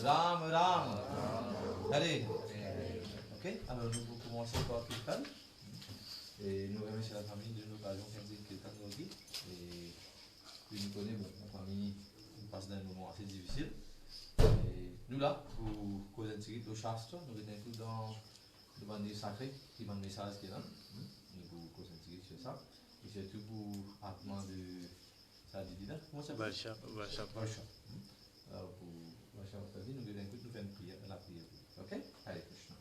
Ram, Ram, Hare. Ok, alors nous allons commencer par Kirtan. Et nous remercions la famille de l'occasion qu'elle dit Kirtan nous dit. Et puis nous connaissons, bon, la famille nous passe d'un moment assez difficile. Et nous là, pour causer un petit peu de Shastra, nous sommes tous dans le bandit sacré, qui m'a message qui est là. Nous pour causer un petit peu sur ça. Et surtout pour Atma de Sadidina. Comment ça s'appelle? Varsha. Alors pour Varsha, nous devons nous faire une prière, la prière. Ok? Hare Krishna.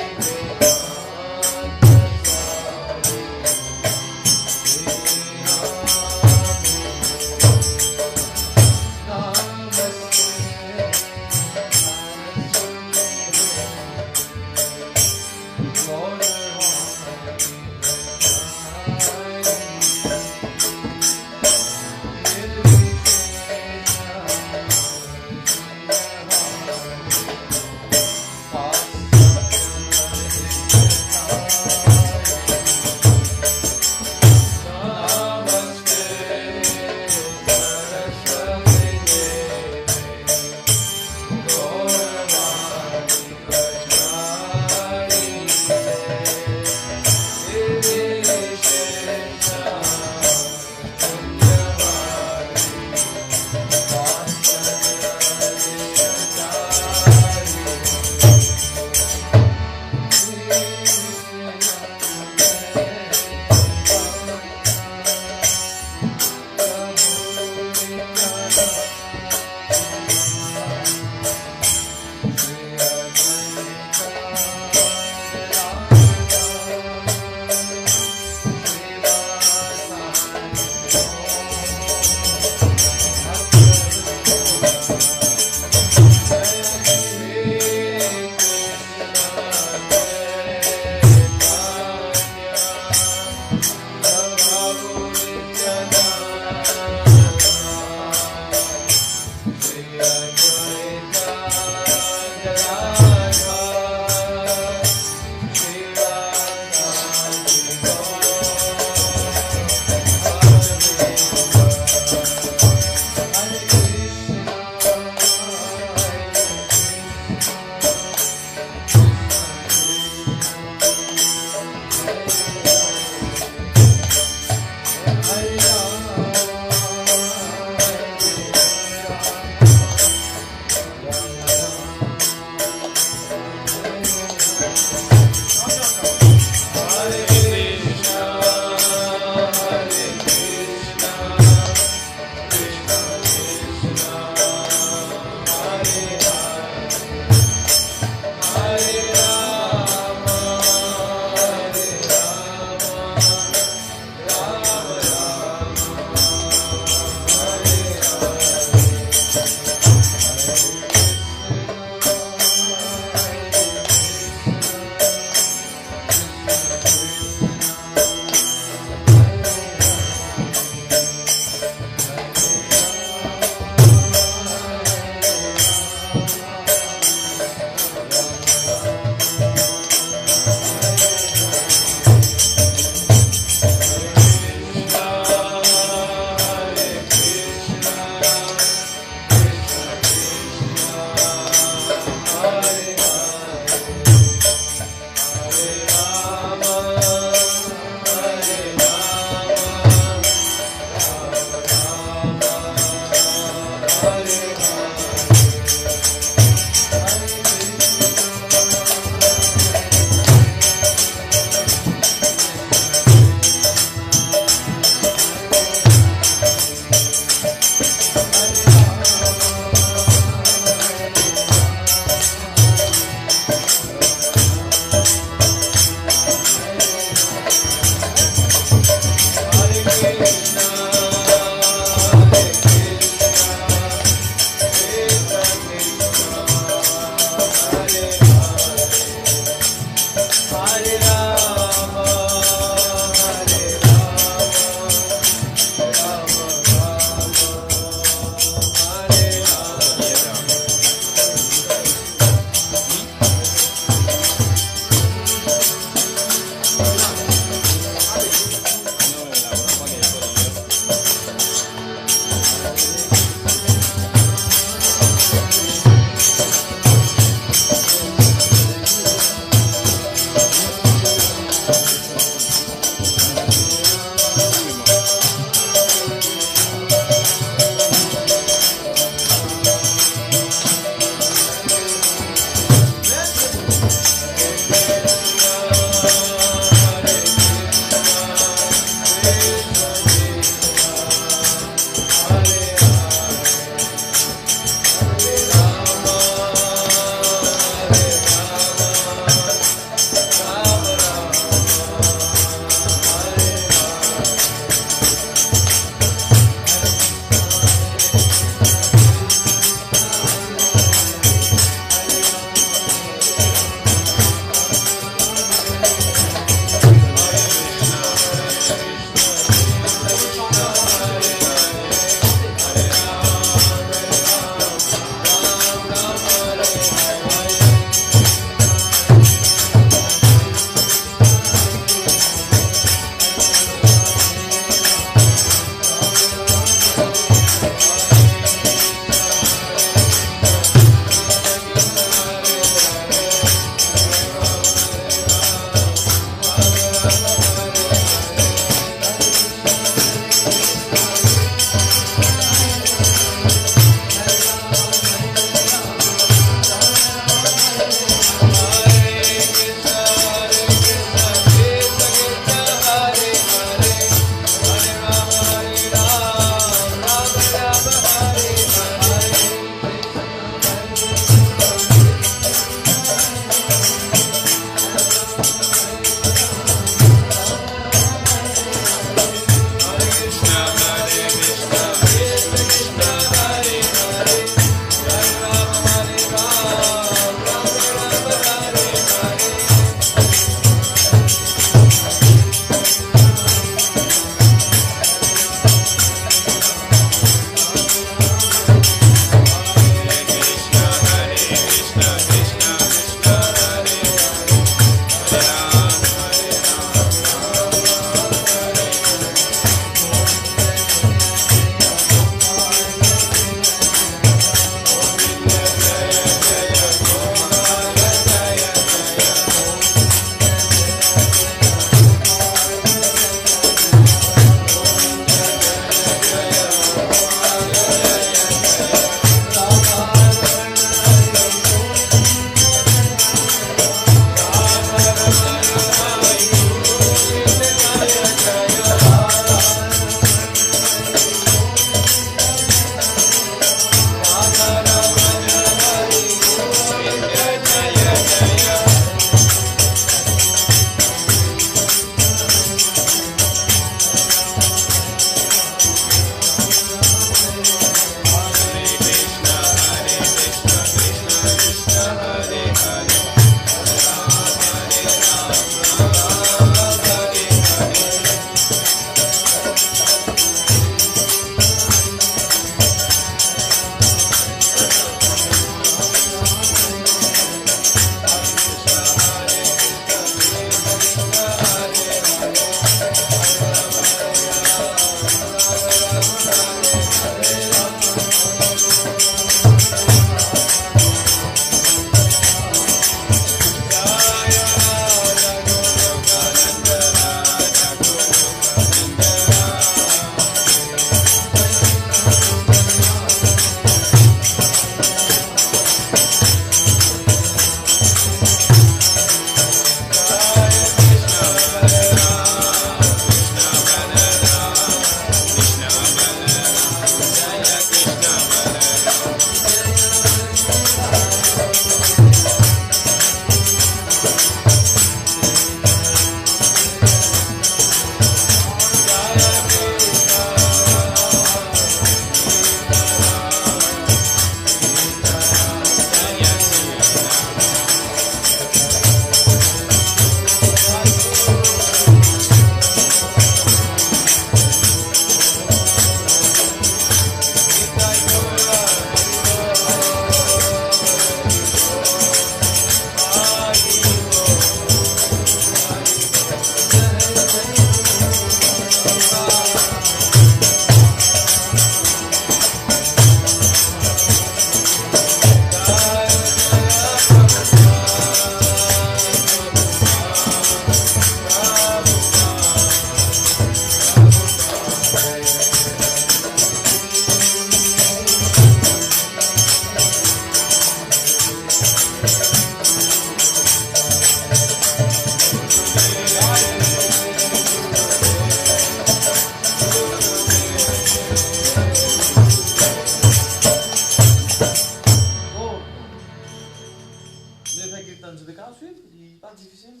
pas difficile?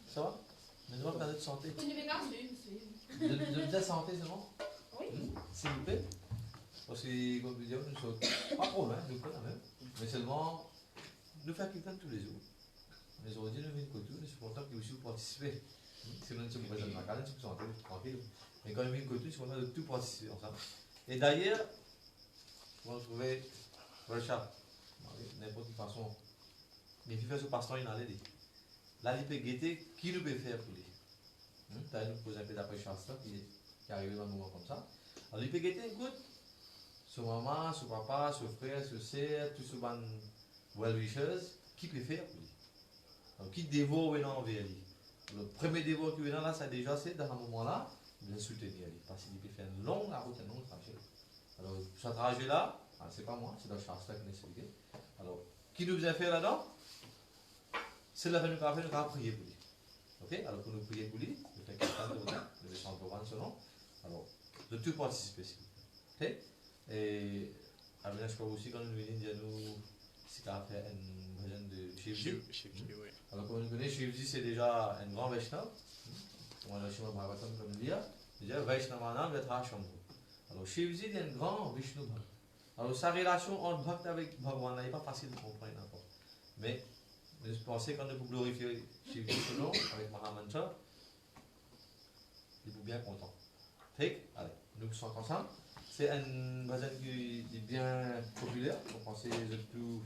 Ça va? Mais nous allons parler de santé. Tu ne veux pas suivre. De la santé, c'est bon? Oui. S'il vous plaît. Parce que, comme je disais, nous sommes pas trop loin, nous quand même. Mais seulement, nous faisons quelqu'un tous les jours. Mais aujourd'hui, nous venons de nous sommes contents que vous participez. Si nous ne sommes pas dans la carrière, nous sommes tranquilles. Mais quand nous venons de nous sommes contents de tout participer ensemble. Et d'ailleurs, vous trouvez workshop, n'importe quelle façon. Mais il fait ce pasteur, il en a dit. Là, il peut guetter qui nous peut faire pour lui. Tu as nous poser un peu d'après Charles qui arrive dans un moment comme ça. Alors, il peut guetter, écoute, sur maman, sur papa, sur frère, sur sœur, tout ce ban well-wishers, qui peut faire pour lui. Donc, qui dévore venant envers lui. Le premier dévore qui vient là, ça déjà, c'est dans ce moment-là, de le soutenir lui. Parce qu'il peut faire une longue route, un long trajet. Alors, ce trajet-là, c'est pas moi, c'est dans Charles qui nous expliqué. Alors, qui nous a fait là-dedans? C'est la nous avons prié pour lui. Ok? Alors, pour nous prier pour lui, nous faisons quelqu'un de vous, de chanter ce nom. Alors, de tout participer. Ok? Et, je crois aussi quand nous venons dire nous, c'est qu'à faire une version de Shivji. Oui. Alors, comme vous connaissez, Shivji, c'est déjà un grand Vaishnava. On a Shimad Bhagavatam comme dit, déjà Vaishnavana Vyatha Shambhu. Alors, Shivji est un grand Vishnu Bhakt. Alors, sa relation entre Bhakt avec Bhagavan n'est pas facile de comprendre encore. Mais, je pensais qu'on peut glorifier Shivji selon avec Mahamantra, il est bien content. Allez, nous sommes ensemble. C'est un bhajan qui est bien populaire. Vous pensez de tout.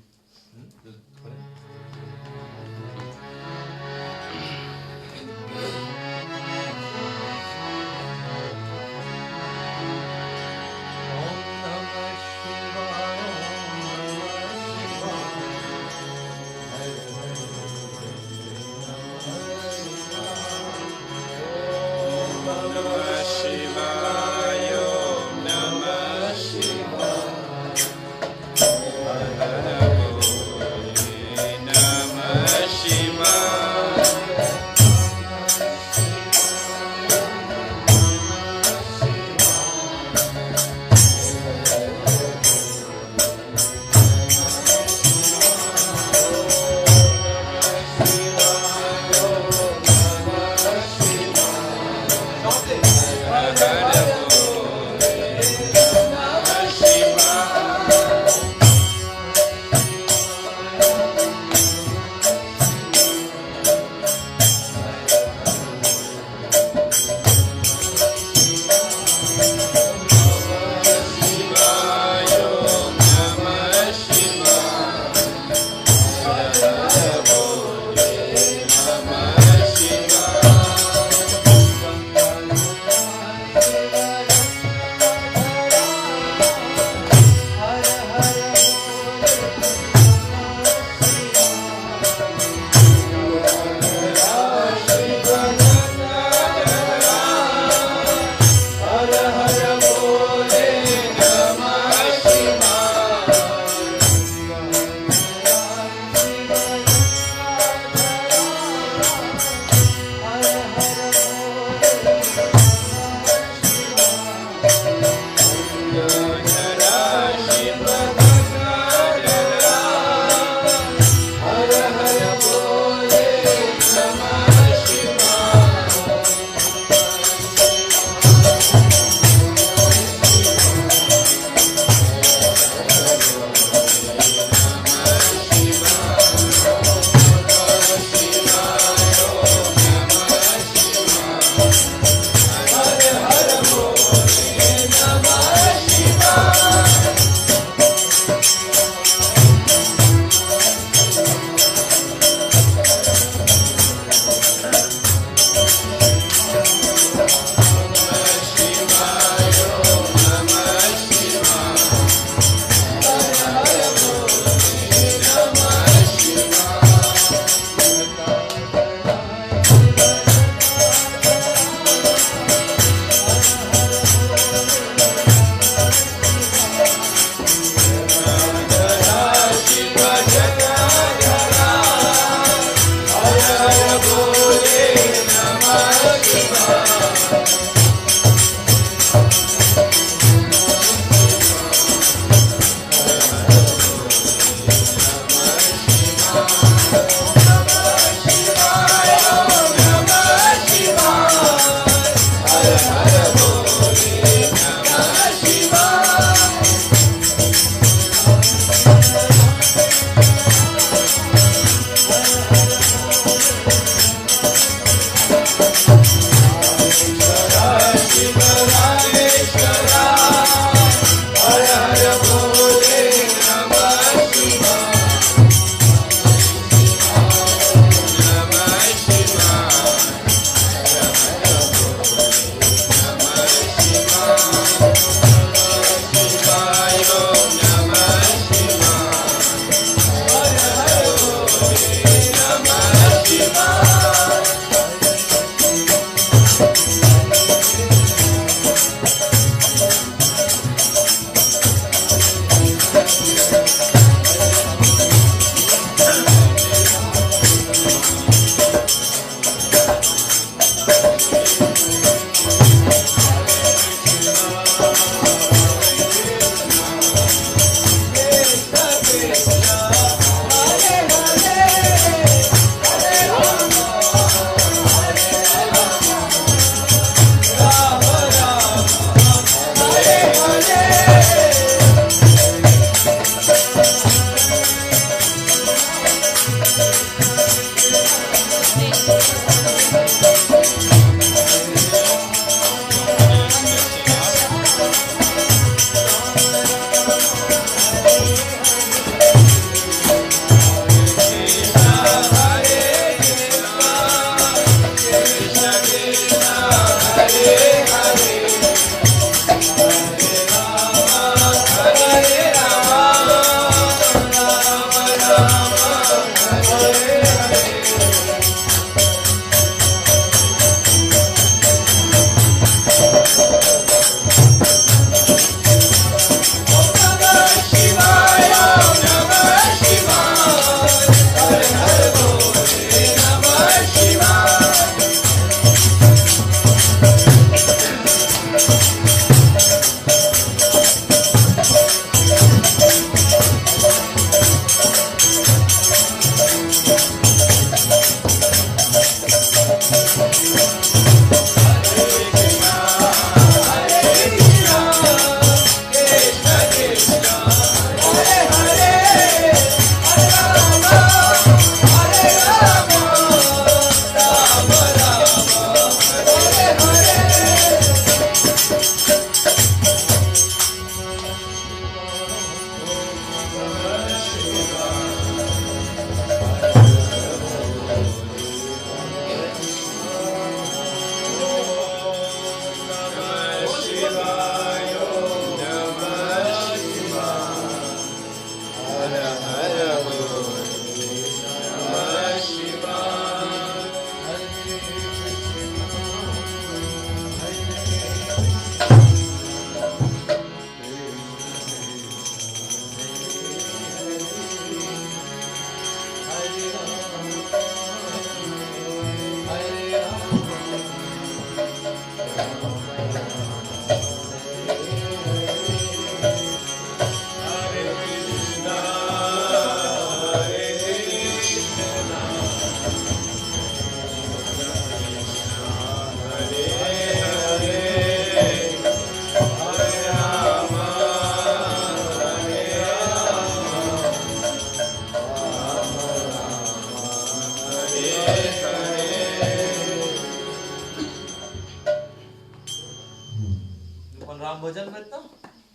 Ram bhajan maintenant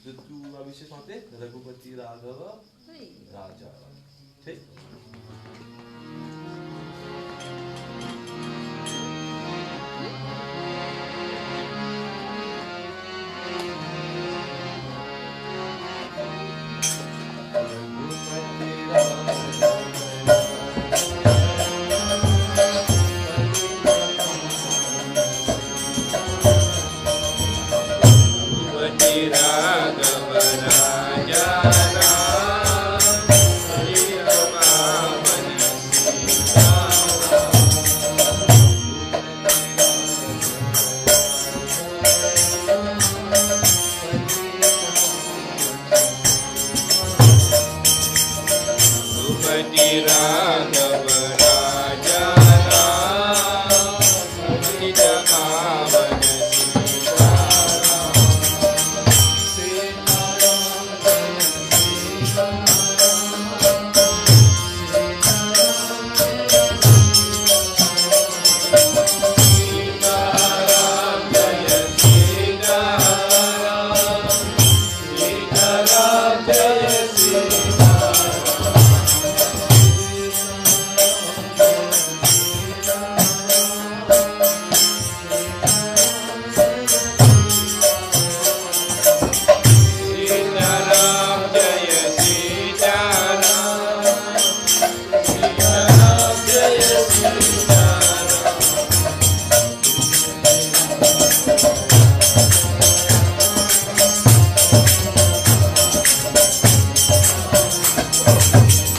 de tout अभिषेक chanter रघुपति राघव राजा ठीक Hare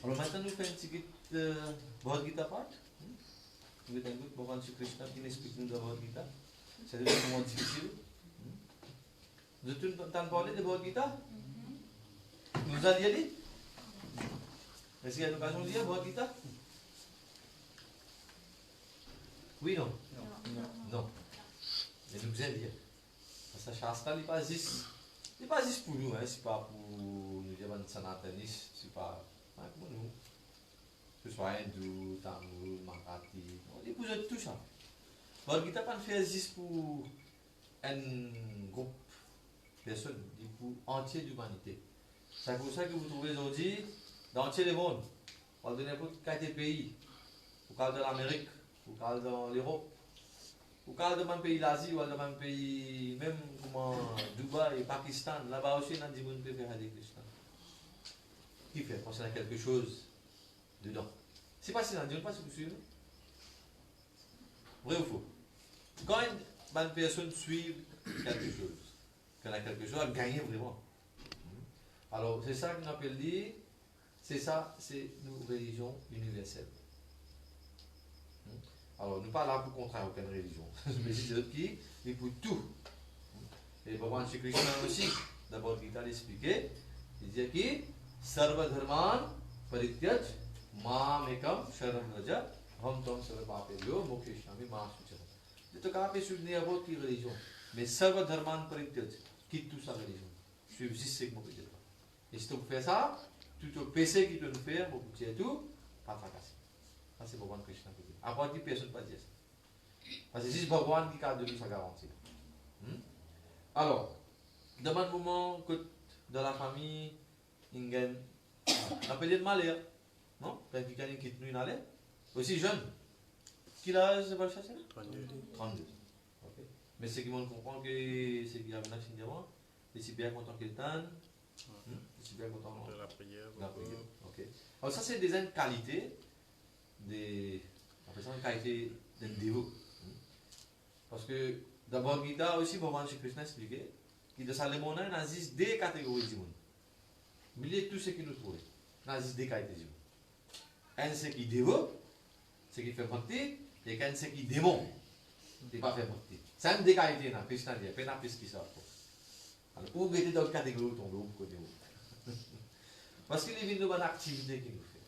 Alors maintenant, nous faisons une petite Bhagavad Gita part. Nous avons Bhagavan Shri Krishna qui nous explique nous de Bhagavad Gita. C'est un moment difficile. Vous avez entendu parler de Bhagavad Gita? Nous allons y aller? Est-ce qu'il y a l'occasion de lire Bhagavad Gita? Oui, non? Non. Mais nous allons lire. Parce que Shastra n'est pas juste pour nous, hein. C'est pas pour nous dire Sanatanis, c'est pas pour nous. Que ce soit hindou, tamoul, marathi, on dit pour tout ça. Bhagavad Gita pas fait juste pour un groupe de personnes, c'est pour entier d'humanité. C'est pour ça que vous trouvez aujourd'hui dans entier le monde. On parle de n'importe quel pays. On parle de l'Amérique, on parle de l'Europe. Ou quand dans un pays d'Asie ou dans un pays même comme Dubaï, Pakistan, là-bas aussi, on a dit qu'on peut faire des Krishna. Qui fait? Parce qu'il y a quelque chose dedans. C'est pas si on dit, on pas si vous suivez. Vrai ou faux? Quand une personne suit quelque chose, qu'elle a quelque chose à gagner vraiment. Alors, c'est ça qu'on appelle dire, c'est ça, c'est une religion universelle. Alors, nous ne sommes pas là pour contraindre aucune religion. Mais c'est d'autres qui, et pour tout. Et Bhagavan Shri Krishna aussi, d'abord, Gita l'expliquait, il dit qui Sarva Dharman Parityaj Mam Ekam Sharam Raja Ham Tam Sarva Papelyo Mokshami Ma Suchara. Je te capable sur n'importe quelle religion. Mais Sarva Dharman Parityaj, quitte toute sa religion. Suive juste ce que je dis. Et si tu fais ça, tout le PC qui te le fait, pour que tu aies tout, pas fracasser. Ça c'est Bhagavan Krishna qui dit. Après, personne ne peut dire ça. Parce que c'est juste Bhagavan qui a donné sa garantie. Alors, dans un moment que dans la famille, il y a un peu de malheur. Non? Quelqu'un qui quitte nous, il aussi jeune. Quel âge va le chercher? 32. 32. Okay. Mais c'est qui comprend que c'est qu'il y a un signalement. Et c'est bien content qu'il t'en. C'est bien content. De la prière. La prière. Ok. Alors ça c'est des qualités, des, on appelle ça une qualité d'un dévot. Parce que d'abord Gita aussi, Bhagavan Shri Krishna expliqué, qu'il de Salomona il existe des catégories de monde. Mais tout ce qui nous trouve, il existe des qualités de monde. Un c'est qui dévot, c'est qui fait bhakti, et un c'est qui démon, qui ne pas fait bhakti. C'est une des qualités, Krishna dit, pas plus qui ça. Alors, où vous mettez dans la catégorie où tombe, où vous connaissez. Parce qu'il y a une bonne activité qu'il nous fait.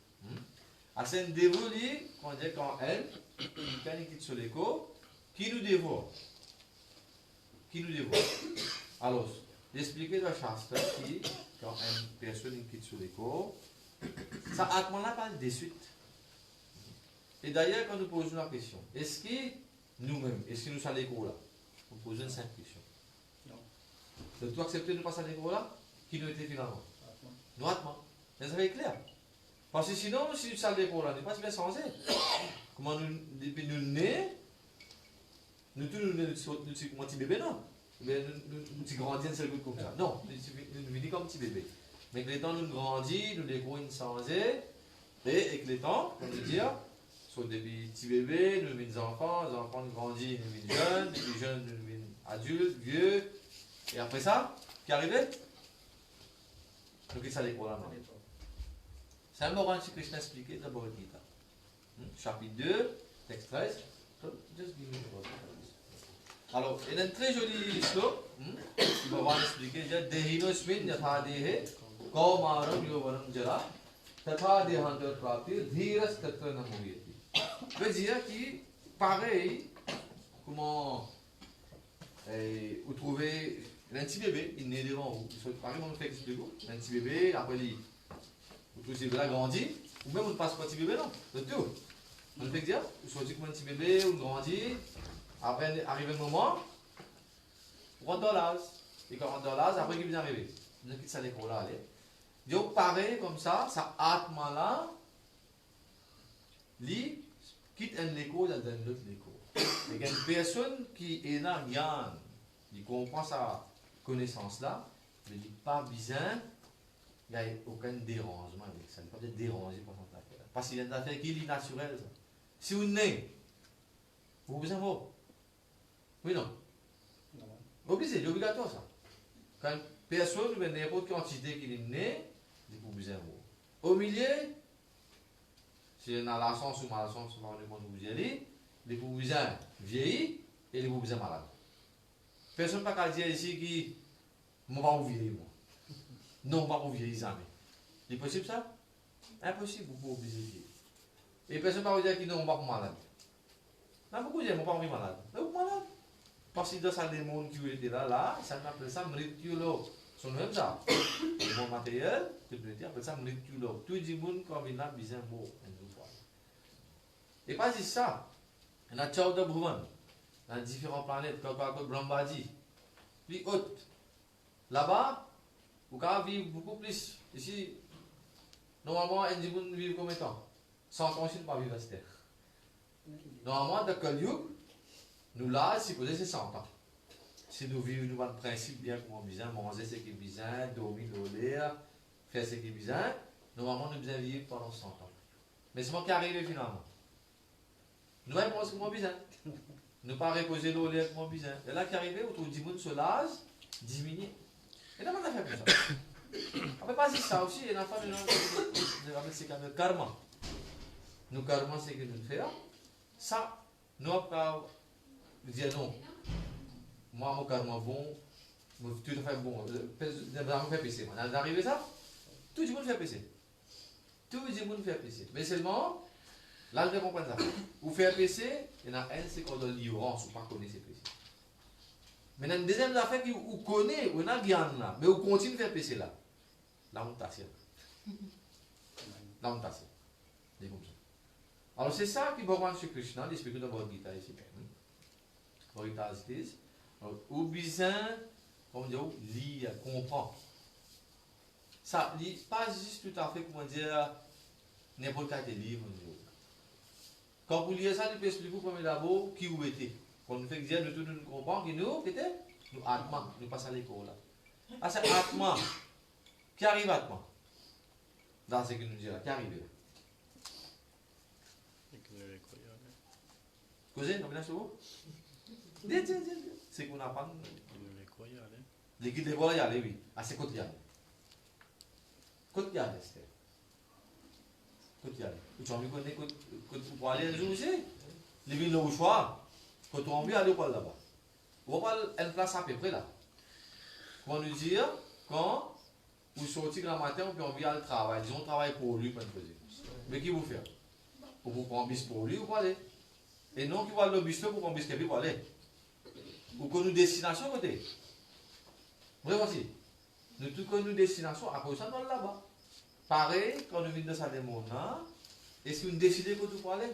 Alors, c'est un dévolu, quand elle, quand elle quitte sur l'écho, qui nous dévore. Qui nous dévore. Alors, j'expliquais dans le Shastra qui, quand une personne quitte sur l'écho, ça atma-là parle de suite. Et d'ailleurs, quand nous posons la question, est-ce que nous-mêmes, est-ce que nous sommes à l'écho là? Nous posons une simple question. Non. Donc, tu acceptes de nous passer à l'écho là? Qui nous était finalement? Nous atma. Mais ça va être clair. Parce que sinon, si nous sommes à l'écho là, nous ne pas se changer. Comment nous, depuis nous nés, nous tous nous sommes petit bébé, non? Nous grandissons seul comme ça. Non, nous vivons comme petit bébé. Mais avec les temps, nous grandissons, nous découvrons changer. Et avec les temps, comme je dire, soit depuis petit bébé, nous devenons enfants, les enfants nous grandissent, nous devenons jeunes, les jeunes nous devenons adultes, vieux. Et après ça, qui arrive? Donc, ça l'école là. C'est un Bhagavan Shri Krishna expliqué dans Bhagavad Gita. Chapitre 2, texte 13. Just give me the word. Alors, il y a un très joli slogan. Bhagavan expliqué, Dehinosmin yatha dehe kaumaram yovanam jara tatha dehantar praptir dhiras tatra namuyati. Veut dire qui, pareil, comment vous trouvez un petit bébé, il naît devant vous. Pareil, on fait expliquer. Un petit bébé, après, vous trouvez ce bébé grandit, ou même on ne passe pas petit bébé, non. C'est tout. On fait dire, vous choisissez comme un petit bébé, on grandit. Après, arrive un moment, on rentre dans l'âge. Et quand on rentre dans l'âge, après, il vient arriver. On quitte ça l'école là, allez. Donc, pareil, comme ça atma-là, lui, quitte un écho dans un autre écho. Et une personne qui est là, il comprend sa connaissance-là, mais il n'y a pas besoin, il n'y a aucun dérangement avec ça. Il ne peut pas être dérangé par son affaire. Parce qu'il y a une affaire qui est naturelle. Si vous naissez, vous vous besoin mort. Oui, non? Obligé, c'est obligatoire ça. Quand une personne, n'importe quelle quantité qui est née, il faut besoin mort. Au milieu, si dans la sens ou malchance, dans le monde où vous allez, il faut besoin vieillir et il faut besoin malade. Personne ne peut pas dire ici qui ne va pas vieillir, moi. Non, pas vieillir jamais. C'est possible ça? Impossible, vous pouvez obliger vieillir. Et personne ne peut pas dire qu'ils n'ont pas malade. Non, beaucoup de gens ne sont pas malades. Mais vous malade. Parce que dans les mondes qui étaient là, ça m'appelle ça mrityulo. C'est même ça. Le monde matériel, tu peux dire, appelle ça mrityulo. Tout le monde, comme il a besoin de mots. Et pas juste ça. Il y a Chauda Bhuvan, dans différentes planètes, comme Brahmadi. Puis haute. Là-bas, vous pouvez vivre beaucoup plus. Ici, normalement, un monde vit combien de temps? 100 ans, je ne pas vivre à cette terre. Normalement, dans Kali Yuga, nous là, si vous c'est 100 ans. Si nous vivons, nous avons le principe bien comme on besoin, manger ce qui est besoin, dormir, l'air, faire ce qui est besoin, normalement, nous devons vivre pendant 100 ans. Mais c'est moi qui arrive finalement. Nous allons penser comme on besoin. Nous pas reposer l'air comme on besoin. Et là qui arrive, autour du monde se lâche, diminue. Et là, on a fait comme ça. On ne peut pas dire ça aussi, il y a une affaire de karma. Nous, karma, c'est que nous faisons. Ça, nous avons dire non. Moi, mon karma bon, tout à fait bon. Nous fait pécher. On est arrivé ça, tout le monde fait pécher. Tout le monde fait pécher. Mais seulement, Là, je vais comprendre ça. Vous faites un PC, il y en a un, c'est qu'on donne l'ignorance, vous ne connaissez pas PC. Maintenant, une deuxième affaire, vous connaissez, vous avez bien là, mais vous continuez de faire PC là. Là, on tasse. Là, on tasse. C'est comme ça. Alors, c'est ça qui Bhagavan Shri Krishna, l'explique dans Bhagavad Gita ici. Bhagavad Gita dit, ou besoin, comment dire, lire, comprendre. Ça, pas juste tout à fait, comment dire, n'importe quel livre. Quand vous lisez ça, vous pouvez expliquer pour vous d'abord qui vous étiez. Quand nous faisons dire, nous comprenons qui nous étions, nous Atma, nous passons à l'école là. Ah, c'est Atma. Qui arrive Atma? Dans ce que nous disons là, qui arrive là? Cos'è? Non me la so? Dites. C'est qu'on apprend. Les guides de voyage, oui. Ah, c'est quotidien. Quotidien, c'est. Quotidien. Tu as envie de connaître pour aller un jour aussi? Les villes au choix. Quand tu as envie d'aller au là-bas. On va une place à peu près là. Pour nous dire, quand vous sortez grand matin, on peut envie d'aller travailler. Disons, on travaille pour lui, pas de plaisir. Mais qui vous fait? Pour vous prendre un bus pour lui ou pour aller? Et non qui va le bus pour prendre un bus pour aller. Ou qu'on nous destination côté. Vraiment aussi. Nous tout qu'on nous destination, après ça, nous là-bas. Pareil, quand nous venons de ça des mondes, est-ce que nous décidons qu'on doit aller?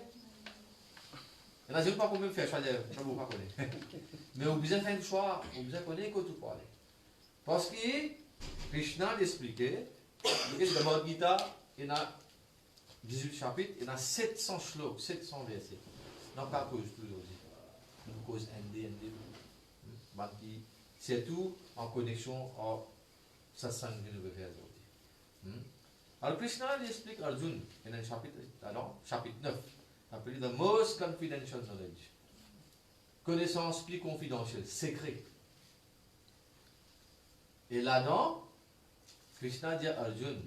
Et là, je ne sais pas comment faire, je ne sais pas connaître. Mais on a besoin de faire un choix, on a besoin de connaître qu'on doit aller. Parce que Krishna l'expliquait, dans le Bhagavad Gita, il y a 18 chapitres, il y a 700 shloks, 700 versets. Non, pas cause tout aujourd'hui. Nous cause ND. C'est tout en connexion à satsang que nous devons faire aujourd'hui. Alors Krishna il explique à Arjuna, dans le chapitre 9, appelé The Most Confidential Knowledge. Connaissance plus confidentielle, secret. Et là-dedans, Krishna dit à Arjuna,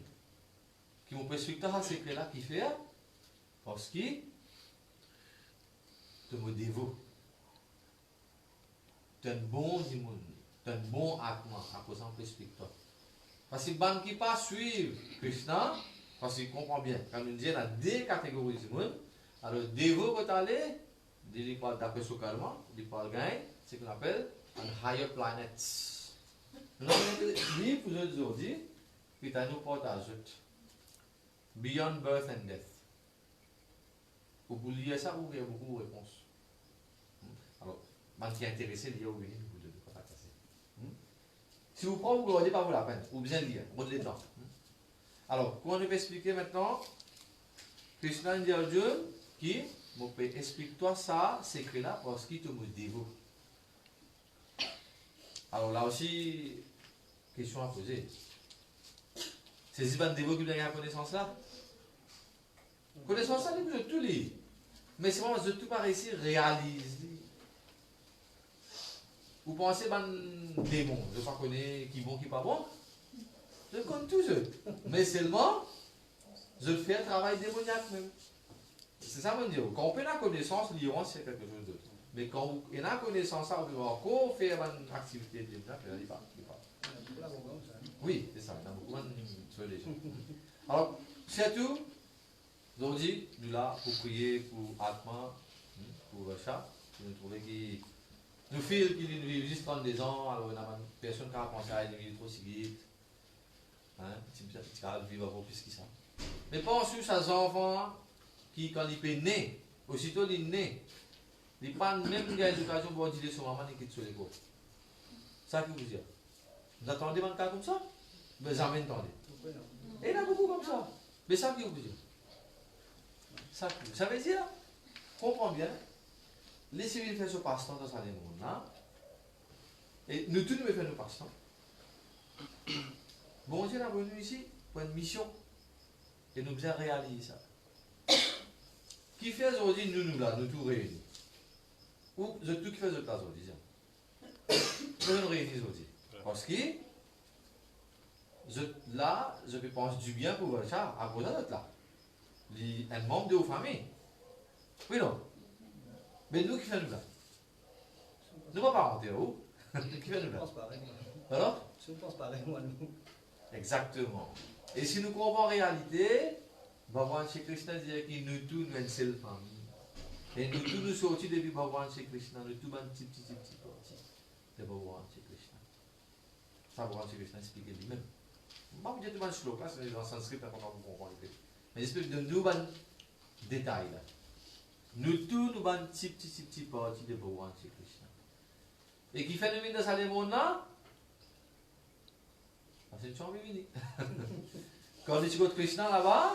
qui m'ont expliqué ce secret-là, qui fait, parce qu'il te me dévoue. Tu es un bon dimon, tu es un bon atma, à cause on explique toi. Parce que les qui pas suivre Krishna, parce qu'ils comprennent bien, quand nous disons, il y a deux catégories de monde, alors dévot peut aller, il parle d'après ce karma, il parle gain, c'est ce qu'on appelle un higher planet. Nous avons dit pour nous aujourd'hui, puis nous porte à ajouter, beyond birth and death. Pour vous lire ça, vous avez beaucoup de réponses. Alors, man qui est intéressé, il y a oublié beaucoup de contacts. Si vous prenez, vous ne regardez pas vous la peine, vous bien lire, vous le temps. Alors, comment on peut expliquer maintenant? Krishna dit à Dieu qui explique-toi ça, secret-là, parce qu'il te me dévoue. Alors là aussi, question à poser. C'est si bon dévot qui vous a la connaissance là? Connaissance là, vous avez tout lu. Mais c'est vraiment, vous tout par ici réaliser. Vous pensez que c'est démon, je ne sais pas connaître qui est bon, qui n'est pas bon. Je connais tous eux. Mais seulement, je fais un travail démoniaque même. C'est ça mon dire. Quand on peut la connaissance, l'ignorance c'est quelque chose d'autre. Mais quand on a la connaissance, on peut encore faire une activité démoniaque, il pas. Oui, c'est ça. Il y en a beaucoup de solutions. Alors, c'est tout. Aujourd'hui, nous là pour prier pour Atma, pour Racha, pour nous trouver qui. Nous filons qu'il vit juste 32 ans, alors on a une personne qui a pensé à une vie trop si vite. Petit vivre encore plus que ça. Mais pensez à ces enfants qui, quand ils sont nés, aussitôt ils sont nés, ils prennent même une éducation pour dire son maman qui est sur l'école. Ça qui vous dit. Vous attendez un cas comme ça? Mais jamais attendez. Et il y en a beaucoup comme ça. Mais ça qui vous dit. Ça veut dire, comprends bien, les civils font ce passe-temps dans ce monde-là, et nous tous nous faisons nos passe-temps. Bon Dieu est venu ici pour une mission, et nous devons réaliser ça. Qui fait aujourd'hui, nous là, nous tous réunis? Ou je tout qui fait de place aujourd'hui? Nous nous réunissons aujourd'hui. Parce que, là, je peux penser du bien pour ça, à cause de notre là. Un membre de vos familles. Oui, non? Mais nous qui faisons là? Nous ne pouvons pas rentrer où? Qui fait nous là? Alors? Si on pense pareil, moi, nous. Exactement. Et si nous comprenons en réalité, Bhagavan Shri Krishna dit que nous tous, nous une seule famille. Et nous tous, nous sortis depuis Bhagavan Shri Krishna, nous tous, petit parti de Bhagavan Shri Krishna. Ça, Bhagavan Shri Krishna explique lui-même. Je ne vais pas vous dire tout le slow, là, c'est en sanskrit, on va comprendre. Mais j'explique de nous, détails là. Nous tous, nous avons petit parti de Bhagavan Shri Krishna. Et qui fait nous dans ce monde-là, c'est une chambre mini. Quand on dit que Krishna là-bas,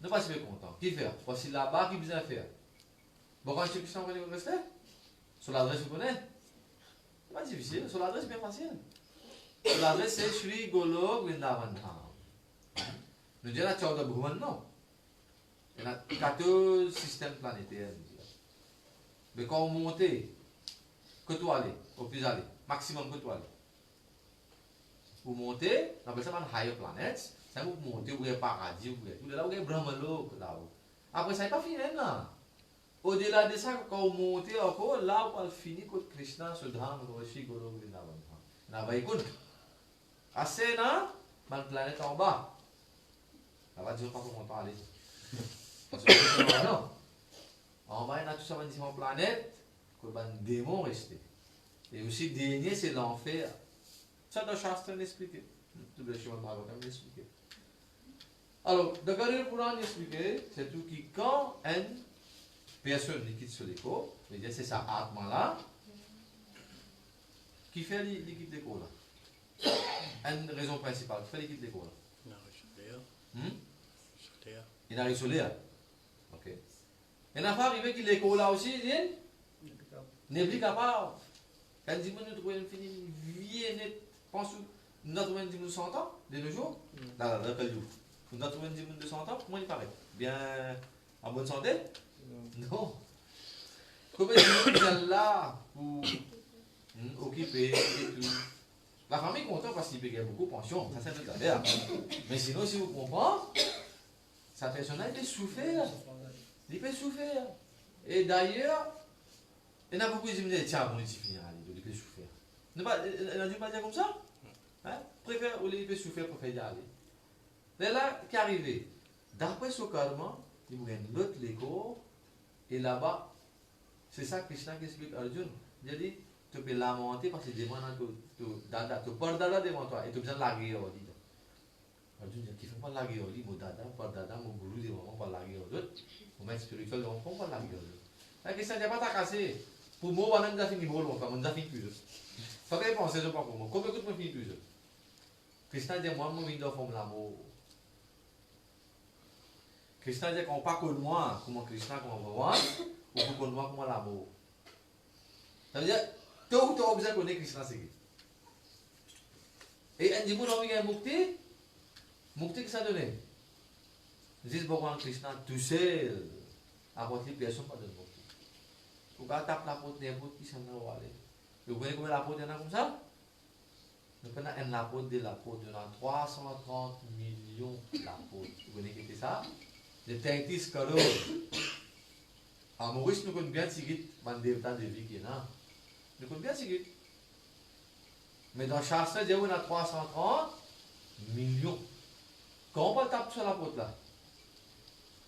nous ne sommes pas si contents. Qui fait? Voici là-bas qui besoin faire. Bhagavan Shri Krishna, vous connaissez rester? Sur l'adresse, vous connaissez? C'est pas difficile, sur l'adresse, c'est bien facile. Sur l'adresse, c'est Shri Golok Vrindavan Dham. Nous disons la Tchao de Bhuvan, non. Il y a 14 systèmes planétaires. Mais quand on monte, que tu aller, au plus aller, maximum que tu aller. Vous montez, on appelle ça un higher planet, ça vous montez, vous avez paradis, vous avez Brahmalok là-haut. Après ça n'est pas fini là. Au-delà de ça, quand vous montez encore, là vous allez finir que Krishna se dham, Shri Golok Vrindavan Dham. Là, vous écoutez. Assez là, la planète en bas. Là-bas, je ne sais pas comment on parle. Parce que non. En bas, il y a tout ça, différentes planètes, que les démons restent. Et aussi, dernier, c'est l'enfer. Ça, dans le Shastra, on explique. Tout le chemin de Bhagavatam, on explique. Alors, dans le Coran, on explique, c'est tout qui, quand une personne quitte sur l'écho, c'est ça, Atma-là, qui fait l'équipe d'écho là. Une raison principale, qui fait l'équipe d'écho là. Il arrive sur l'air. Ok. Et la femme arrive qu'il l'écho là aussi, il n'est plus capable. Quand il dit que nous trouvons une vie nette, pense nous avons trouvé 10 100 ans de nos jours. Là, nous avons trouvé 10 200 ans, comment il paraît? Bien en bonne santé? Non. Comment est-ce que vous êtes là pour occuper et tout? La famille est contente parce qu'il paye beaucoup de pension, ça c'est tout à fait. Mais sinon, si vous comprenez, sa personnalité souffert. Il peut souffrir. Et d'ailleurs, il y en a beaucoup qui disent, tiens, on est fini, il peut souffrir. Il n'a pas dire comme ça? Hein? Préfère, il peut souffrir pour faire y aller. C'est là qui est arrivé. D'après ce karma, il y a l'autre l'écho, et là-bas, c'est ça que Krishna explique à Arjuna. Il dit, tu peux lamenter parce que tu dada, tu pars dada devant toi, et tu as besoin de larguer au dit. Arjuna dit, tu ne fais pas larguer au dit, mon dada, par dada, mon guru devant moi, pas larguer aux autres. Mon maître spirituel devant moi, pas larguer aux autres. La question n'est pas ta cassée. Pour moi, on a fini pour longtemps, on a fini plus. Ça fait penser, je ne sais pas pour moi. Combien de temps fini plus? Krishna dit, moi, je suis forme l'amour. Krishna dit qu'on parle de moi, comment Krishna, comment on va voir, ou pour qu'on voit comment l'amour. Ça veut dire, tôt ou tard, vous connaissez Krishna, c'est qui? Et un dit, vous avez un mukti? Mukti, que ça donne? Dis Bhagavan Krishna, tout seul, apporter personne pas de mukti. Vous pouvez taper la porte n'importe qui s'en va aller. Vous voyez comment la porte est comme ça? Nous prenons la porte de la porte, nous avons 330 millions de la porte. Vous connaissez qui c'est ça? De 30 crores. En Maurice, nous connaissons bien Sigit, Mandevta de vie qui est là. Nous connaissons bien Sigit. Mais dans Shastra, il y a 330 millions. Quand on tape sur la porte là?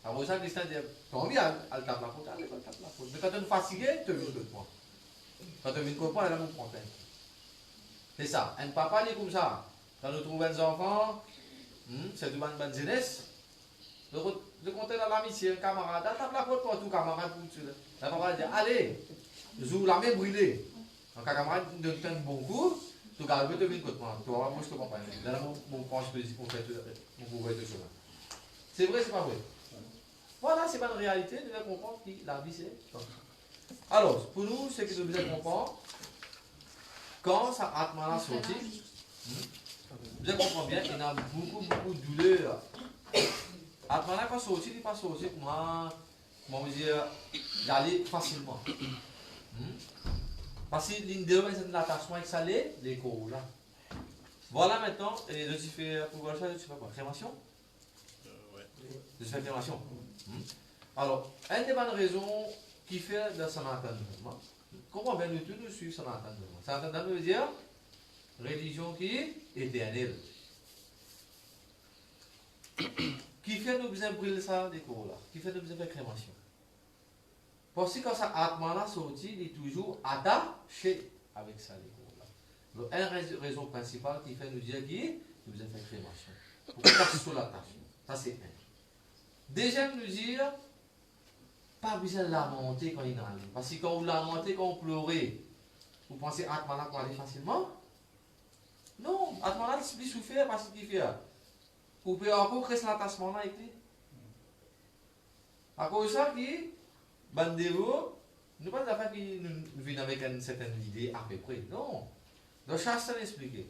Alors ça, Christian dit, combien elle tape la porte? Elle tape la porte. Mais quand on est fatigué, tu viens de comprendre. Quand tu viens de comprendre, elle a mon problème. C'est ça. Un papa dit comme ça. Quand nous trouvons des enfants, c'est du bonne jeunesse. De compter dans l'amitié, un camarade, tape la porte pour tout camarade pour tuer. Le papa dit, allez, joue la main brûlée. Un camarade donne un bon coup, tu gardes de venir contre moi. Tu vas voir, moi je te comprends. Là, mon penche pour faire mon pouvoir de chemin. C'est vrai, c'est pas vrai? Voilà, c'est pas une réalité, nous devons comprendre que la vie c'est. Alors, pour nous, ce que nous devons comprendre, quand ça Atmana sorti, vous devez comprendre bien qu'il y a beaucoup de douleur. Atmana quand sorti, il n'est pas sorti pour moi, comment vous dire, d'aller facilement. Parce que l'idée c'est l'attachement avec ça, les corps là. Voilà maintenant, et je fais pour voir ça, je sais pas quoi, crémation? Je fais crémation. Alors, une des bonnes raisons qui fait de Sanatana Dharma, comment bien nous tous nous suivons Sanatana Dharma? Sanatana Dharma veut dire religion qui est éternelle. Qui fait nous besoin brûler ça, l'écho là? Qui fait nous besoin faire crémation? Parce que quand ça Atma là sorti, il est toujours attaché avec ça, l'écho là. Donc, une raison principale qui fait nous dire qu'il nous besoin faire crémation. Pour casser sur la tâche. Ça, c'est un. Deuxième, nous dire, pas besoin de lamenter quand il est allé. Parce que quand vous lamentez, quand vous pleurez, vous pensez Atmana pour aller facilement? Non, Atmana, il se souffrir parce qu'il fait. Vous pouvez encore créer l'attachement là avec lui. À cause de ça, qui, bandéro, nous pas d'affaire qui nous vient avec une certaine idée à peu près. Non. Donc, Shastra explique.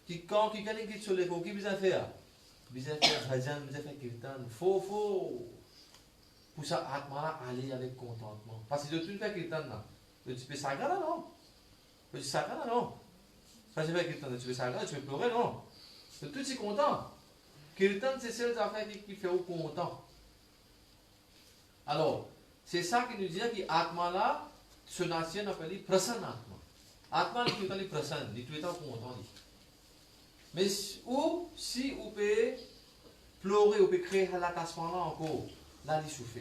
Qui, quand quelqu'un qui est sur l'écho, qui besoin faire? Besoin faire bhajan, besoin faire kirtan. Faut. Pour ça, Atmana, aller avec contentement. Parce que tu ne fais kirtan là. Tu peux sagra là, non? Tu sagra là, non? Ça, je fais kirtan, tu peux sagra, tu peux pleurer, non? Tout est content. Kirtan, c'est celle affaire qui fait au content. Alors, c'est ça qui nous dit que Atmana, ce nation appelle Prasanna Atma. Atma, il est prasanna, il est content. Mais ou, si vous pouvez pleurer, vous pouvez créer l'attachement là encore, là, il souffre.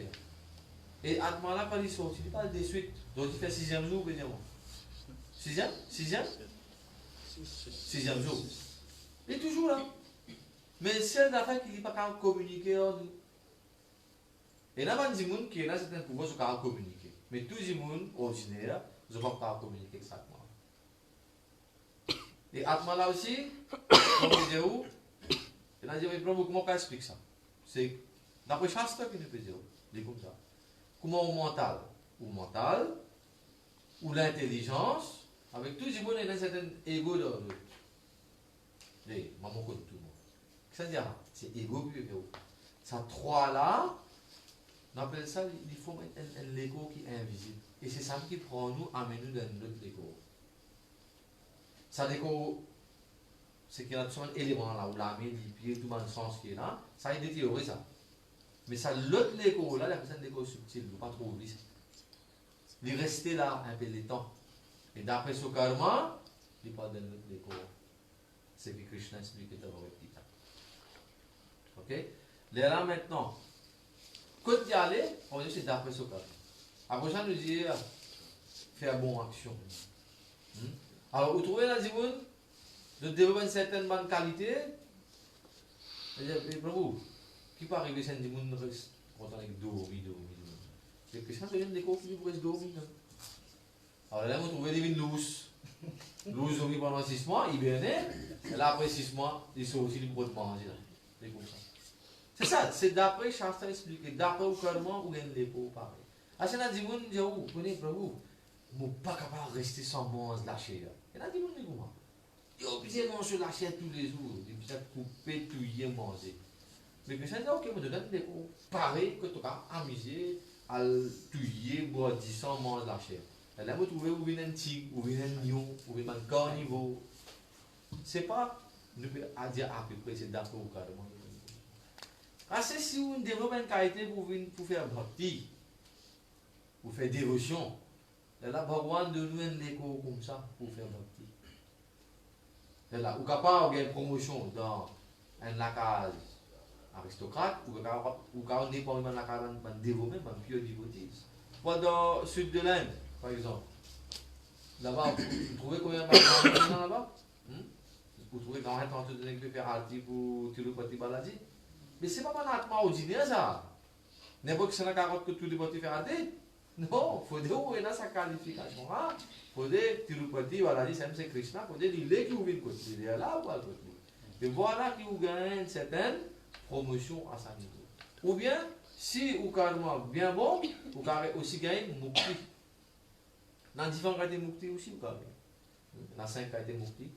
Et Atmana, quand il sort, il parle de suite. Donc, il fait 6e jour, évidemment. 6e jour. Il est toujours là. Mais c'est l'affaire qui n'est pas capable de communiquer. Et là, il y a des gens qui ont certains pouvoirs qui sont communiquer. Mais tous les gens ordinaires ne sont pas capables de communiquer exactement. Et Atmana aussi, comme je disais, il a dit, mais comment on explique ça? C'est d'après Shastra qui nous peut dire. Il est comme ça. Comment au mental? Ou l'intelligence, avec tous les gens, il y a un certain ego dans l'autre. Les maman connaît tout le monde. C'est-à-dire, c'est ego puis ego. Ça trois là, on appelle ça, il faut mettre un ego qui est invisible. Et c'est ça qui prend nous, amène nous dans notre ego. Ça déco, c'est qu'il y a un élément là, où la main, les pieds, tout le sens qui est là, ça a été théorie ça. Mais ça, l'autre Lego, là, la personne Lego subtil, il ne faut pas trop oublier. Il est resté là un peu de temps. Et d'après ce karma, il parle de l'autre Lego. C'est que Krishna explique d'abord avec Gita. Ok? Là maintenant, quand il y aller, on dit c'est d'après ce karma. Après ça, nous dit faire bonne action. Alors, vous trouvez là, Zimoun, de développer une certaine bonne qualité, et bravo. Qui peut arriver à des gens qui quand on est dormi. C'est que ça devient des cours qui restent dormir. Alors là, vous trouvez des mines lousses. Lousses dormi pendant 6 mois, ils viennent, et là après 6 mois, ils sont aussi libres de manger. C'est comme ça. C'est ça, c'est d'après Shastra expliqué, d'après le karma où il y a des cours pareil. Ah, c'est là des gens qui disent, vous connaissez, bravo, je ne suis pas capable de rester sans manger lâcher. Il y a des gens qui disent, ils ont obligé de manger lâcher tous les jours, ils ont obligé de couper, tuer, manger. Mais que ça dit, ok, on te donne des cours pareils que tu as amusé à tuer, boire 10 ans, manger la chair. Et là, vous trouvez où vient un tigre, où vient un lion, où vient un carnivore. C'est pas, nous pouvons dire à peu près, c'est d'accord ou carrément. Parce que si vous développez une qualité pour faire bhakti, pour faire dévotion, là, Bhagwan donne des cours comme ça pour faire bhakti. Et là, vous êtes capable de promotion dans un lacage aristocrate, ou quand on n'est pas dans la carrière développée, un pure devotiste. Dans le sud de l'Inde, par exemple, là-bas, vous trouvez combien de gens là-bas? Vous trouvez quand même temps de faire Arti pour Tirupati Balaji? Mais c'est pas un atma ordinaire ça. N'importe qui s'en a carotte que tout le monde fait Arti? Non, il faut dire où est sa qualification. Il faut dire Tirupati Balaji, c'est Krishna, il faut dire il est qui vous vient côté. Il est là ou à côté. Et voilà qui vous gagne une certaine promotion à sa niveau. Ou bien, si vous karma bien bon, vous avez aussi gagné mukti. Dans différentes qualités mukti aussi, vous avez. Dans 5 qualités mukti.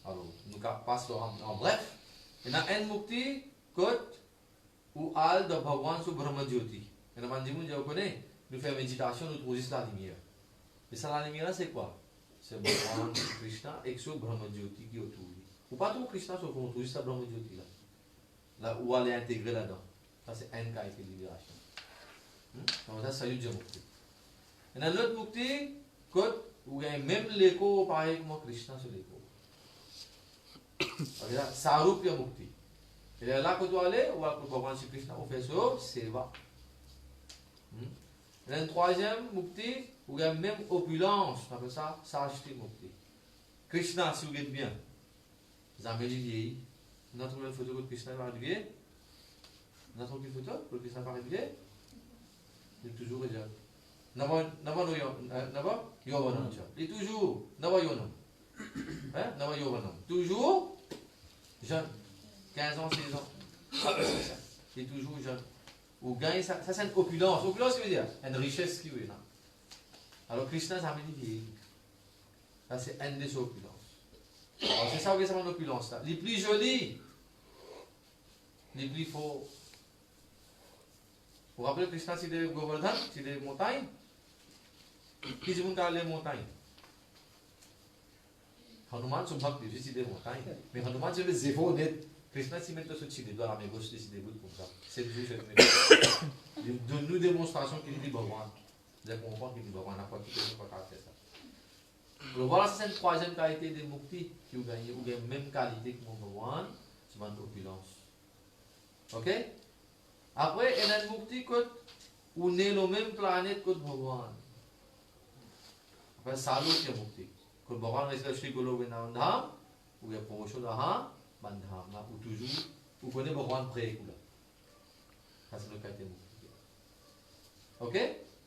Alors, nous passons en bref. Et dans un mukti, côte ou al de Bhagwan sur Brahma Jyoti. Et dans le monde, vous connaissez, nous faisons méditation, nous trouvons la lumière. Et ça, la lumière, c'est quoi? C'est Bhagwan, Krishna, et sur Brahma Jyoti qui est autour. Ou pas tout Krishna, sauf qu'on trouve ça Brahma Jyoti là. Là où elle est intégrée là-dedans. Ça, c'est un cas de libération. Donc, ça, c'est le mukti. Et dans l'autre mukti, où il y a même l'écho, pareil comme Krishna sur l'écho. Sarupya mukti. Et là, quand tu aller, on va comprendre si Krishna, on fait ça, c'est va. Et le troisième, mukti, vous avez même opulence, on appelle ça, sachti mukti. Krishna, si vous êtes bien, vous avez dit vieilli. Vous avez trouvé une photo de Krishna par vieilli? Vous avez trouvé une photo de Krishna par vieilli? Il est toujours jeune. Nava Yovanam. Il est toujours Nava Yovanam. Nava Yovanam. Toujours jeune. 15 ans, 16 ans. Il est toujours jeune. Ou gagne, ça c'est une opulence. Opulence, qui veut dire une richesse qui est là. Alors Krishna, ça veut dire ça c'est une des opulences. Alors c'est ça que c'est une opulence là. Les plus jolis, les plus faux. Vous vous rappelez Krishna, c'est des Govardhan, c'est des montagnes. Qui dit qu'on les montagnes? Hanuman, son bhakti, c'est des montagnes. Mais Hanuman, c'est des efforts net. Krishna, s'y met sur le doigt, mais gauche, c'est des bouts comme ça. C'est toujours cette même. Donne-nous démonstration qu'il dit Bhagwan. Vous comprendre qu'il dit Bhagwan, n'a pas tout le monde faire ça. Donc voilà, c'est une troisième qualité de mukti qui vous gagnez, ou la même qualité que mon Bhagwan, c'est une opulence. Ok? Après, il y a une mukti que on est la même planète que Bhagwan. Après, salut qui est mukti. Que Bhagwan reste Shri Golo Vinandham, ou il y a Purusha Dhaha. Bandham, là, ou toujours, vous connaissez Bhagwan près. Ça, c'est le cas de mukti. Ok?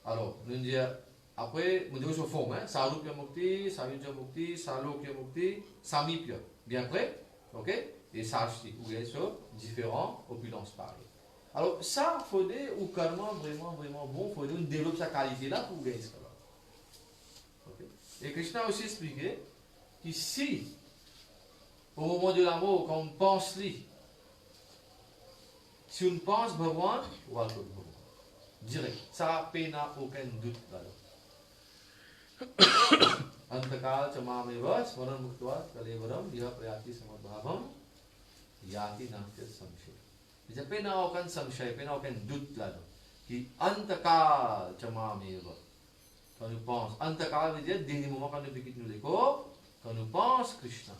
Alors, nous disons, après, nous disons sur forme, hein? Sarupya mukti, Sayujya mukti, Salokya mukti, Samipya. Bien prêt? Ok? Et Sashti, vous voyez sur différents opulences pareilles. Alors, ça, il faut dire, ou karma vraiment bon, il faut dire, on développe sa qualité là pour gagner ça. Okay? Et Krishna a aussi expliqué que si, au moment de l'amour, quand on pense lui, si on pense Bhagwan, on va le Bhagwan. Direct. Ça n'a aucun doute là-dedans. Antakal chamameva smaran muktva kalevaram diha prayati samadbhavam yati nantya samshay. Il n'y a aucun samshay, il n'y a aucun doute là-dedans. Qui antakal chamameva. Quand nous pensons, antakal veut dire dernier moment quand nous quittons les corps, quand nous pensons Krishna.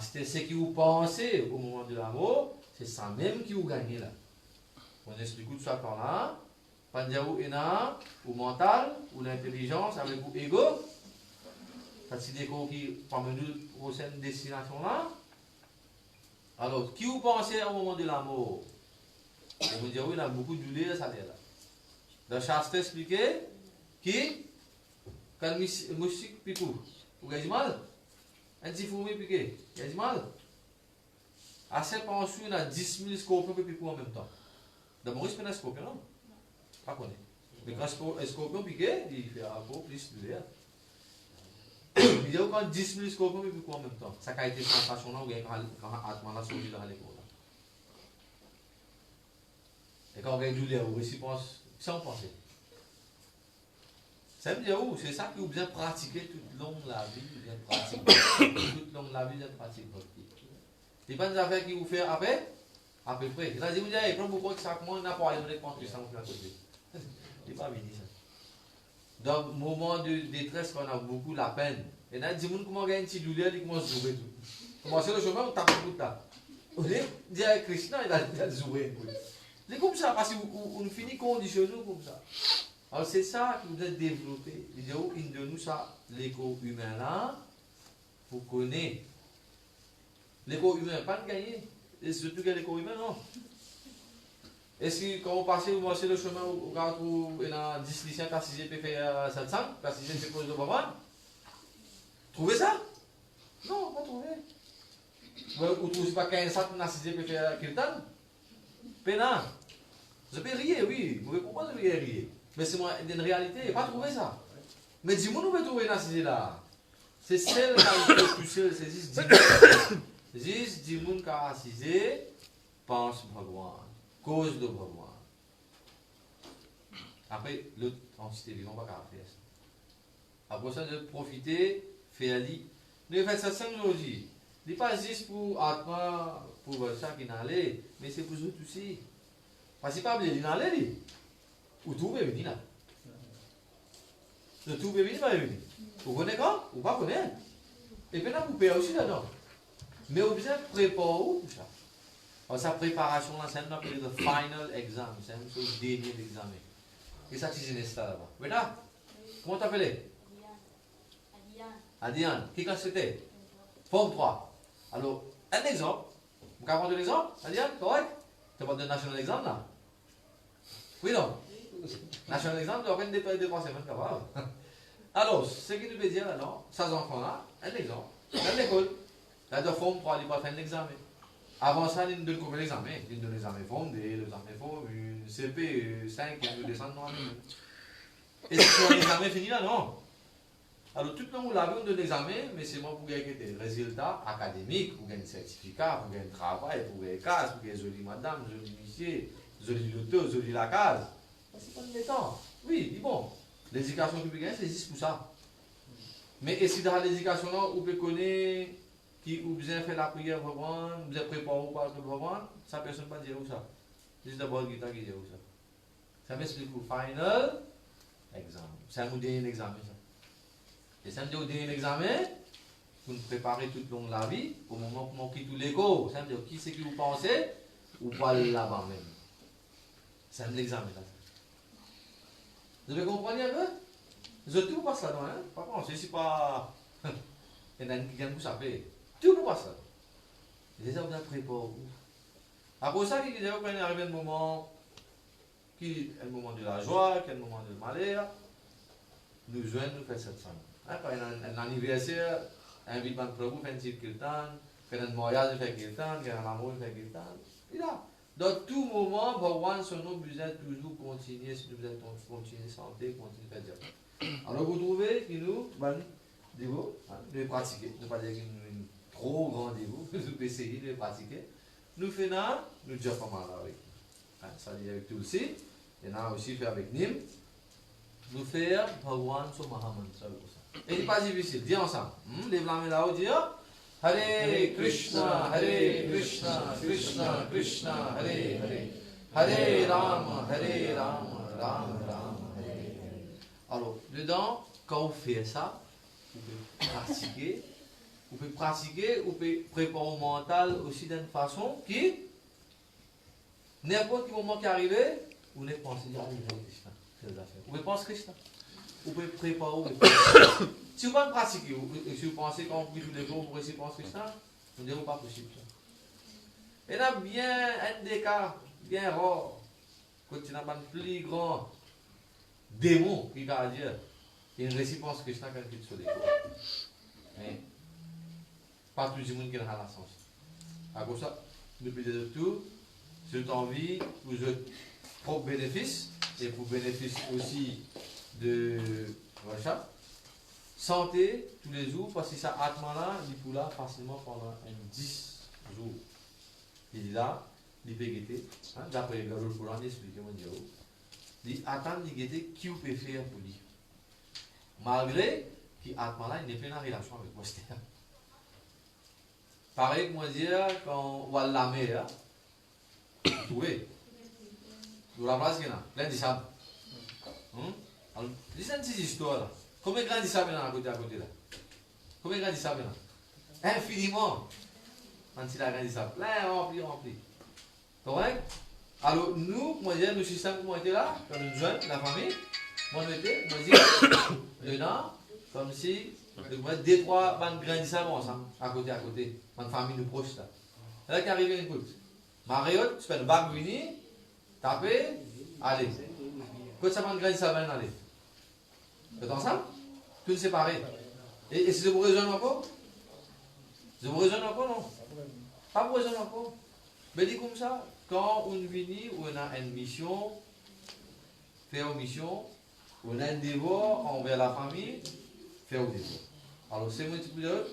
C'est ce que vous pensez au moment de l'amour, c'est ça même qui vous gagnez là. On explique tout ça par là. Pandiaou ena, ou mental, ou l'intelligence avec vous ego. C'est des cours qui parmi nous au sein de destination là. Alors, qui vous pensez au moment de l'amour? Et vous dire, oui, il y a beaucoup de douleur, ça là. Dans Shastra expliqué, qui, quand musique pipou, vous avez du mal? Un petit fourmi piqué, il y a du mal. À cette pension, il y a 10 000 scorpions piqués en même temps. D'abord, il y a un scorpion, non? Pas connu. Mais quand un scorpion piqué, il fait un peu plus de l'air. Il y a quand 10 000 scorpions piqués en même temps. Ça a été sensation là, quand Atman a sauvé dans l'école. Et quand on a du l'air, vous aussi pense, sans penser. Ça veut dire où? C'est ça que vous bien pratiquer toute longue la vie, bien pratiquer. Toute longue la vie, bien pratiquer votre vie. C'est pas des affaires qui vous font après? À peu près. Il a dit, vous dites, prends beaucoup de sacs, moi, on n'a pas rien de contre ça, on fait à côté. Il n'est pas venu ça. Dans le moment de détresse, on a beaucoup la peine. Et là, il dit, comment gagner une petite douleur, il commence à jouer tout. Commencer le chemin, on tape tout le temps. Au lieu de dire à Krishna, il a joué. C'est comme ça, parce qu'on finit conditionné comme ça. Alors c'est ça que vous devez développer. Il dit, de nous, ça, l'écho humain là, vous connaissez. L'écho humain, pas de gagner. Et surtout que l'écho humain, non. Est-ce que quand vous passez, vous marchez le chemin, où il y a 10 lycéens qui assisent pour faire 700, qui assisent pour faire de Bhagwan? Trouvez ça? Non, pas trouvé. Vous ne trouvez pas 15 sacs qui assisent pour faire Kirtan? Pénal. Vous avez rire, oui. Vous pouvez comprendre que vous avez rire. Mais c'est moi, une réalité, pas trouvé ça. Mais dis-moi, nous pouvons trouver une assise là. C'est celle qui a été plus seule, c'est juste 10 personnes qui ont assisé, pense Bhagwan. Cause de Bhagwan. Après, l'autre entité vivante va pas faire ça. Après ça, de profiter, faire l'île. Nous faisons ça 5 jours aujourd'hui. Ce n'est pas juste pour Atma, pour ça qui n'allait, mais c'est pour vous aussi. Parce que c'est pas bien d'aller, ou tout est venu là. Le tout est venu, pas venu. Vous connaissez quand? Ou pas connaître. Et puis là, vous payez aussi là-dedans. Mais vous bien préparer tout ça. Alors, sa préparation, là, c'est un appelé le final exam, c'est un dernier examen. Et ça, c'est une là-bas. Voilà. Comment t'appelles? Adiane. Qui classe c'était? Forme 3. Alors, un exemple. Vous pouvez prendre un exemple? Adiane, correct? Tu vas de national exam là? Oui, non? National exam, tu vas prendre des 3 semaines capable. Alors, ce qui nous veut dire là, non? Ces enfants-là, un exemple. Dans l'école, là, de forme 3, ils vont faire un examen. Avant ça, ils donnent combien d'examens? Ils donnent l'examen forme 2, l'examen forme 1, CP 5, ils descendent dans la minute. Et c'est un examen fini là, non? Alors, tout le monde l'a vu, on donne l'examen, mais c'est moi pour gagner des résultats académiques, pour gagner un certificat, pour gagner un travail, pour gagner une case, pour gagner jolie madame, joli monsieur, joli loto, joli la case. C'est pas le temps. Oui, bon, l'éducation que vous gagnez, c'est juste pour ça. Mais et si dans l'éducation, là, vous pouvez connaître qui ou bien fait la prière pour prendre, vous êtes préparé ou pas pour prendre, ça personne ne va dire où ça. C'est d'abord le guitare qui dit où ça. Ça m'explique au final examen. C'est un dernier examen ça. Et ça me dit au dernier examen, vous nous préparez tout le long de la vie, au moment où vous quittez tous les cours. Ça me dit qui c'est que vous pensez, ou pas aller là-bas même. C'est un examen là. Vous avez compris un peu? Vous avez tout pour passer là-dedans, hein? Pas penser, c'est pas. Il y en a qui gagnent pour ça, tout pour passer là-dedans. Les gens vous avez préparé. Après ça, il y a un moment qui est le moment de la joie, qui est le moment du malheur. Nous joignons, nous faisons cette femme. Quand il y a un anniversaire, un invitement de Prabhu, fait un petit kirtan, quand il y a un mariage, fait un kirtan, quand il y a un amour, fait un kirtan. Et là, dans tout moment, Bhagwan, son nom, vous êtes toujours continuer, si vous êtes continuer santé, continuer faire dire. Alors vous trouvez que nous, de pratiquer, ne pas dire qu'il nous une trop grand dévot, nous pouvons essayer de pratiquer. Nous faisons, nous disons pas mal avec. Ça dit avec Tulsi, il y en a aussi fait avec Nim. Nous faisons Bhagwan sur Mahamantra. Et n'est pas difficile, dis ensemble. Lève la main là-haut, dis Hare Krishna, Hare Krishna, Krishna Krishna, Hare Hare. Hare Rama, Rama Rama, Hare Hare. Alors, dedans, quand vous faites ça, vous pouvez pratiquer. Vous pouvez pratiquer, vous pouvez préparer au mental aussi d'une façon qui, n'importe quel moment qui arrive, vous ne pensez pas à Krishna. Vous pouvez penser Krishna. Vous pouvez préparer. Si vous ne pratiquez pas, si vous pensez qu'on peut tous les jours, vous pouvez penser Krishna, vous ne direz pas possible. Et là, bien, un des cas, bien rare, quand tu n'as pas de plus grand démon qui va dire, il y a une réciproque Krishna quand tu es sur les jours. Pas tout le monde qui a la sens. À cause de ça, depuis de tout, si vous avez envie, vous avez propre bénéfice, et pour bénéfice aussi de rachat, santé tous les jours, parce que ça atma-là, il peut là facilement pendant 10 jours. Il est là, il peut guetter, d'après le Garou Coran, il explique, il attend de guetter qui vous peut faire pour lui. Malgré qu'il atma-là, il n'est plus en relation avec moi. Pareil que moi dire, quand on va la mer, vous trouvez, vous la place qu'il y a, plein de sable. Alors, lisez une petite histoire là. Combien de grands de sable il y a à côté là? Combien de grands de sable il y a? Infiniment. Quand il y a grand de sable, plein, rempli. Correct? Alors, nous, moi dire, le système comment était là, quand nous jeunes, la famille, moi dire, dedans, comme si, deux, trois bandes de grains de sable ensemble, à côté. Une famille de proches là. Et là qui arrive, écoute. Mariotte, tu fais une bague venir, taper, allez. Quand ça va une graine de sable, allez. Vous êtes ensemble? Tout séparé. Et si vous raisonnez encore? Vous raisonnez encore, non? Pas vous raisonnez encore. Mais dis comme ça, quand on vient, on a une mission, faire une mission, on a un devoir envers la famille, faire un devoir. Alors, c'est mon petit peu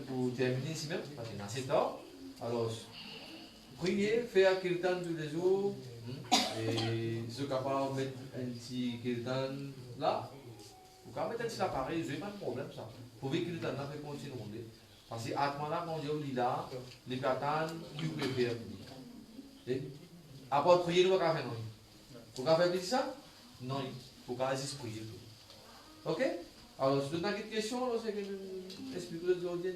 pour terminer ici même, parce qu'il y a 7 ans. Alors, prier, faire kirtan tous les jours, et ceux capables de mettre un petit kirtan là, vous pouvez mettre un petit appareil, je n'ai pas de problème ça. Pour que kirtan là, fait continuer. Parce que Atman là, quand on dit là, les kirtan, tu peux faire. Après, prier, nous ne pouvons pas faire non. Vous pouvez faire ça? Non, vous pouvez juste prier. Ok? Alors, si vous avez une question, c'est que expliquez aux audiences.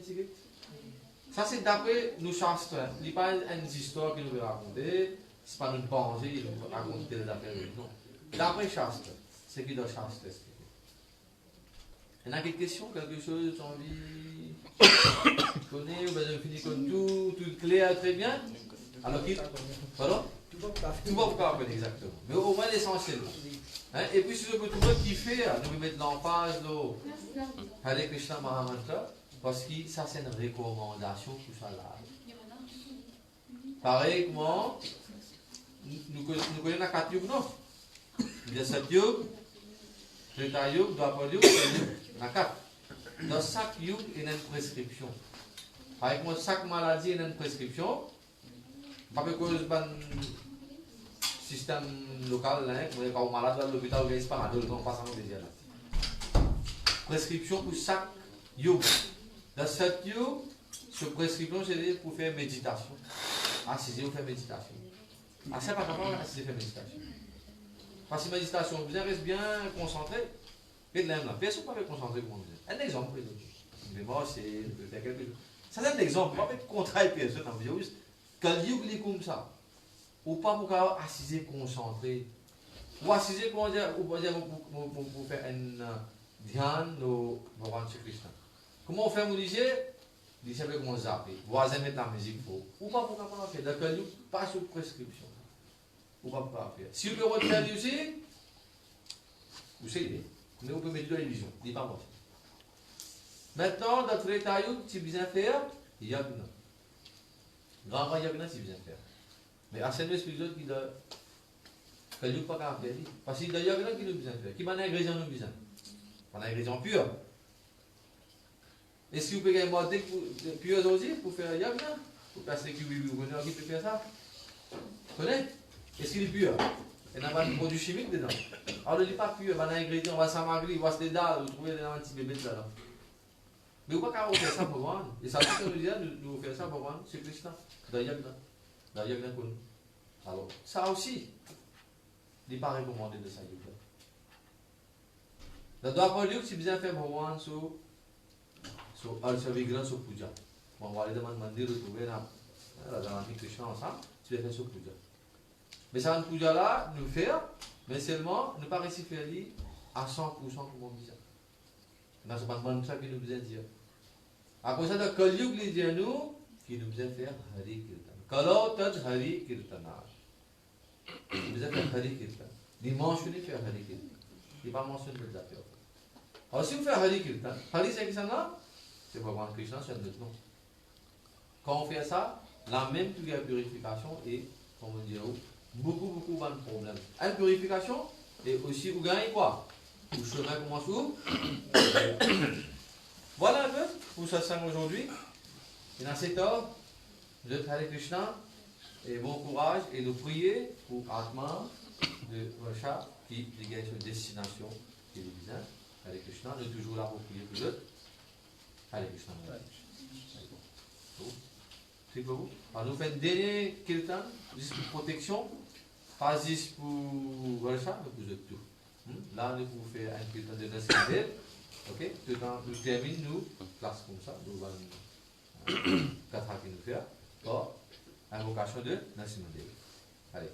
Ça, c'est d'après nos chastres. Il n'y a pas une histoire qu'il nous veut raconter. Ce n'est pas une pensée, il nous raconte des affaires. Non. D'après chastres. C'est qui doit chastres expliquer. Il y a quelques questions, quelque chose, tu as envie de connaître, ou bien de finir comme tout clair, très bien. Alors, pardon? Tout va vous apprendre, exactement. Mais au moins l'essentiel. Hein? Et puis, si vous pouvez trouver qui fait, nous pouvons mettre l'emphase de Hare Krishna Mahamantra, parce que ça, c'est une recommandation pour ça là. Pareil, comment nous connaissons la 4 yugs, non? Il y a 7 yugs, Treta Yuga, Dwapar Yuga, il y a 4. Dans chaque yuga, il y a une prescription. Avec moi, chaque maladie, il y a une prescription. Pas que cause d'un système local, hein, quand on est malade à l'hôpital, on ne pas, on passe en déjà là. Prescription pour chaque yuga. Dans cette yuga, cette prescription, c'est pour faire méditation. Assiser ou faire méditation. Assez pas capable d'assiser faire méditation. Parce que méditation, vous restez bien concentré. Et de là, personne ne peut pas concentrer comme on dit. Un exemple, mais moi, c'est faire quelque chose. Ça, c'est un exemple. Pas avec contraire personne dans le virus. Quand il y a comme ça, ou pas pour assiser concentré, ou assiser pour faire un dhyan au Bhagavan Krishna. Comment on fait, vous disiez? Vous savez comment zapper. Voisin mettre la musique faux. Ou pas pour faire. D'accord, pas sous prescription. Ou pas pour faire. Si vous pouvez retenir aussi, vous savez, mais on peut mettre de la illusion. Dis pas moi. Maintenant, dans le Treta Yuga, tu bien faire, yagna. Grand yagna, tu bien faire. Mais à cette spirituelle qui doit. Que Dieu pas faire. Parce qu'il y a yagna qui nous bien faire. Qui m'a un ingrédient nous bien. On a un ingrédient pur. Est-ce que vous pouvez avoir des purs aussi pour faire yagna? Pour passer que vous connaissez qui peut faire ça? Vous connaissez? Est-ce qu'il est pur? Il n'y a pas de produit chimique dedans. Alors, il n'est pas pur, il y a un ingrédient, on va s'amagrer, on va se dédaler, vous trouvez un petit bébé là. Mais vous ne pouvez pas faire ça pour moi. Et ça, tout le monde nous faire ça pour moi, c'est Krishna. Dans Yagna. Dans Yagna Kun. Alors, ça aussi, il n'est pas recommandé de ça. Dans Dwapar Yuga, si vous avez fait Bhagavan sur Vigraha, sur Puja. On va aller dans le mandir, retrouver la Krishna ensemble, tu vas faire sur Puja. Mais ça, une puja là, nous faire, mais seulement ne pas réussir à faire à 100% comme on dit ça. Ce n'est pas comme ça qu'il nous besoin de dire. Après ça, dans Kali Yuga, il dit à nous qu'il nous besoin de faire Hari Kirtan. Kalau tad Hari Kirtana. Il nous besoin de faire Hari Kirtan. Il mentionne faire Hari Kirtan. Il n'est pas mentionné de l'affaire. Alors si vous faites Hari Kirtan, Hari c'est qui ça là? C'est Bhagavan Krishna, c'est notre nom. Quand on fait ça, la même purification est, comme on dit, beaucoup de problèmes. Une purification, et aussi vous gagnez quoi? Vous chemin commence où? Voilà un peu pour ce sang aujourd'hui. Il y a 7 heures. Vous êtes Hare Krishna. Et bon courage. Et nous prier pour Atma de Varsha qui dégage une destination qui est bizarre. Hare Krishna. Nous sommes toujours là pour prier pour eux. Hare Krishna. C'est pour vous. Alors nous faisons un dernier kirtan, juste pour protection. Pas juste pour Varsha, mais pour eux tout. Là, nous pouvons faire un kirtan de Nasimadev. Ok? Quand nous terminons, nous, classe comme ça, nous allons 4 qui nous faire. Pour invocation de Nasimadev. Allez.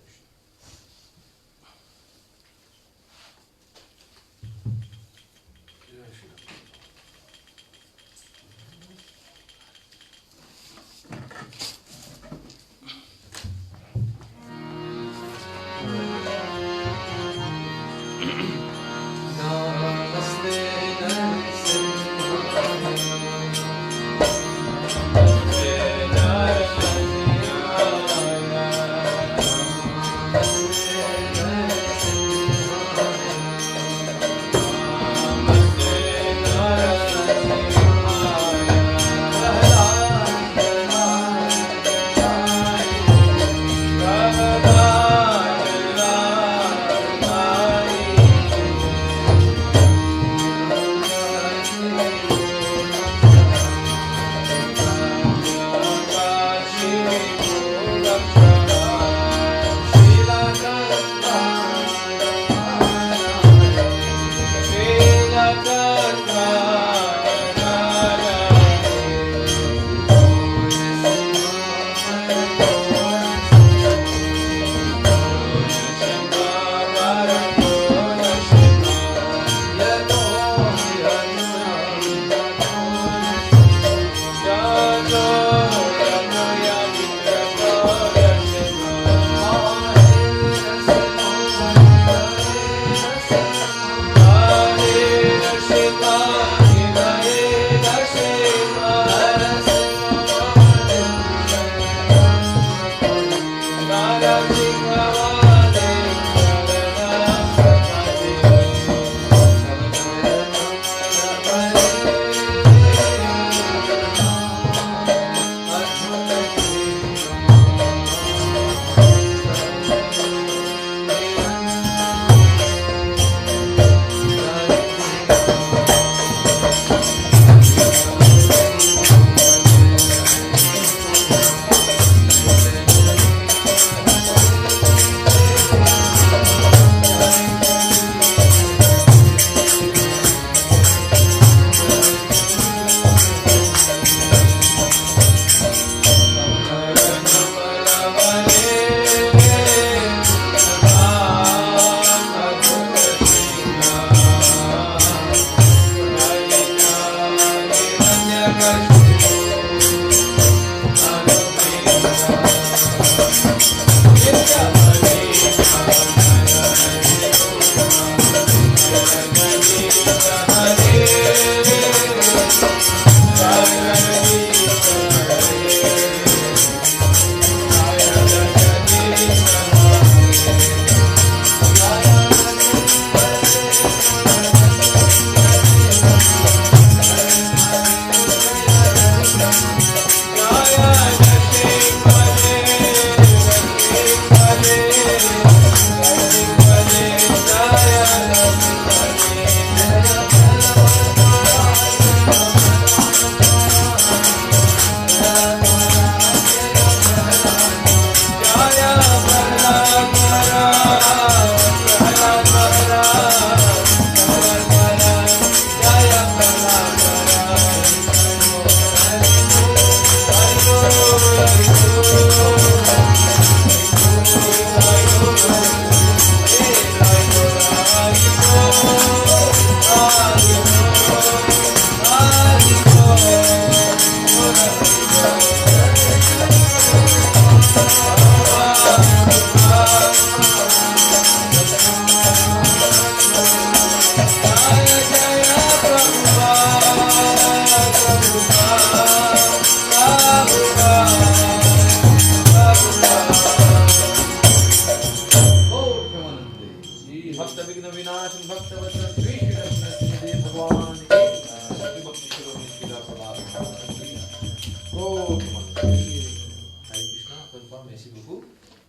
Merci beaucoup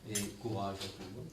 et courage à tout le monde.